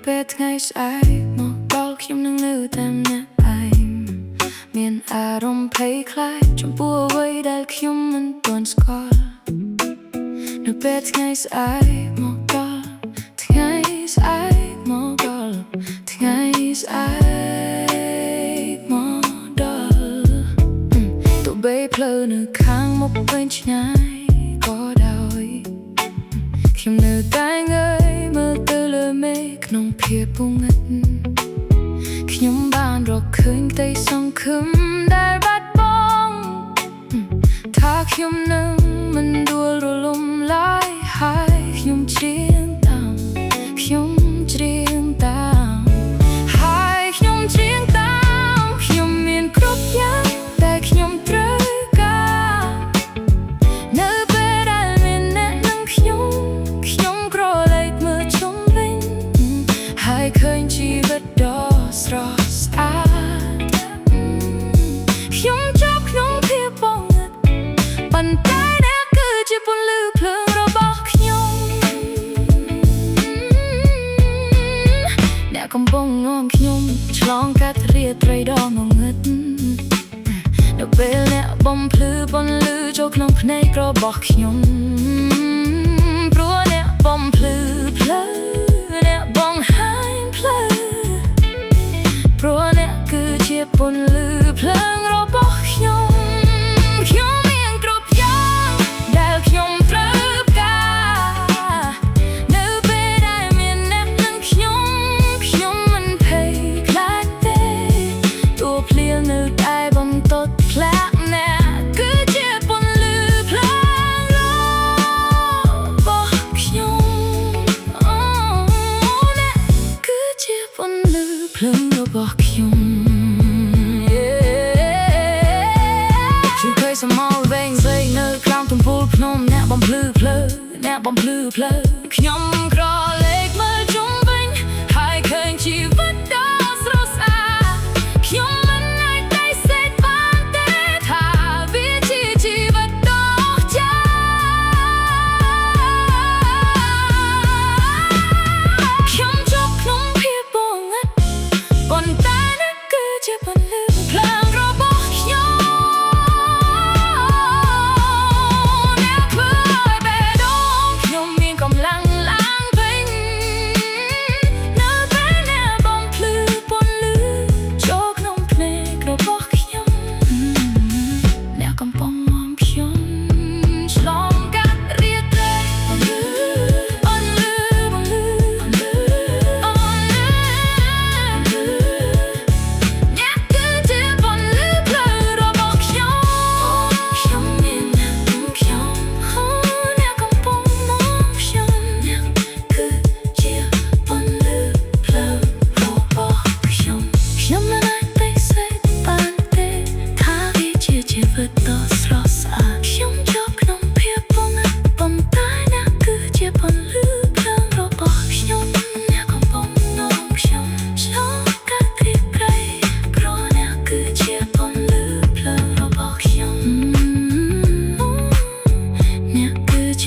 ពេលថ្ងៃស្អែកមកដល់ខ្ញុំនឹងនៅតែម្នាក់ឯងមានអារម្មណ៍ភ័យខ្លាចចំពោះអ្វីដែលខ្ញុំមិនទាន់ស្គាល់នៅពេលថ្ងៃស្អែកមកដល់ថ្ងៃស្អែកមកដល់ថ្ងៃស្អែកមកដល់ទោះបីផ្លូវនៅខាងមុខវិញឆ្ងាយក៏ដោយខ្ញុំនៅតែងើយមើលទៅលើមេឃក្នុងភាពងងឹតខ្ញុំបានរកឃើញក្តីសង្ឃឹមដែលបាត់បង់ថាខ្ញុំនឹងមិនដួលរលំឡើយហើយខ្ញុំច្រៀងតាមខ្ញុំច្រៀងតាមហើយខ្ញុំច្រៀងតាមខ្ញុំមានគ្រប់យ៉ាងតែខ្ញុំត្រូវការនៅពេលដែលមានអ្នកនឹងខ្ញុំក្រឡេកមើលជុំវិញហើយឃើញជីវិតដ៏ស្រស់ស្អាតខ្ញុំជាប់ក្នុងភាពបងឹកប៉ុន្តែអ្នកគឺជាពន្លឺភ្លើងរបស់ខ្ញុំអ្នកកំពុងនាំខ្ញុំឆ្លងកាត់រាត្រីដ៏ងងឹតនៅពេលអ្នកបំភ្លឺពន្លឺចូលក្នុងភ្នែករបស់ខ្ញុំព្រោះអ្នកបំភ្លឺភ្លើអ្នកបង្ហាញផ្លូវព្រោះអ្នកគឺជាពន្លឺភ្លើងរបស់ខ្ញុំមានគ្រប់យ៉ាងដែលខ្ញុំត្រូវការនៅពេលដែលមានអ្នកនឹងខ្ញុំមិនភ័យខ្លាចទេទោះភ្លៀងនៅតែបន្តធ្លាក់អ្នកគឺជាពន្លឺភ្លើងរបស់ខ្ញុំអ្នកគឺជាពន្លឺភ្លើងរបស់ខ្ញុំសមោលវែងនៅក្រោមទំពូលភ្នំអ្នកបំភ្លឺភ្លើអ្នកបំភ្លឺភ្លើខ្ញុំក្រឡេកមើលជុំវិញហើយឃើញជីវិតដ៏ស្រស់ស្អាតខ្ញុំមិនអាចปฏิเสธបានទេថាវាជាជីវិតដ៏អស្ចារ្យខ្ញុំជាប់ក្នុងភាពបងឹកប៉ុន្តែនេះគឺជាពន្លឺភ្លើងរបស់ខ្ញុំ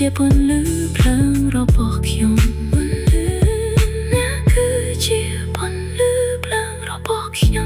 ជាពន្លឺភ្លើងរបស់ខ្ញុំអ្នកគឺជាពន្លឺភ្លើងរបស់ខ្ញុំ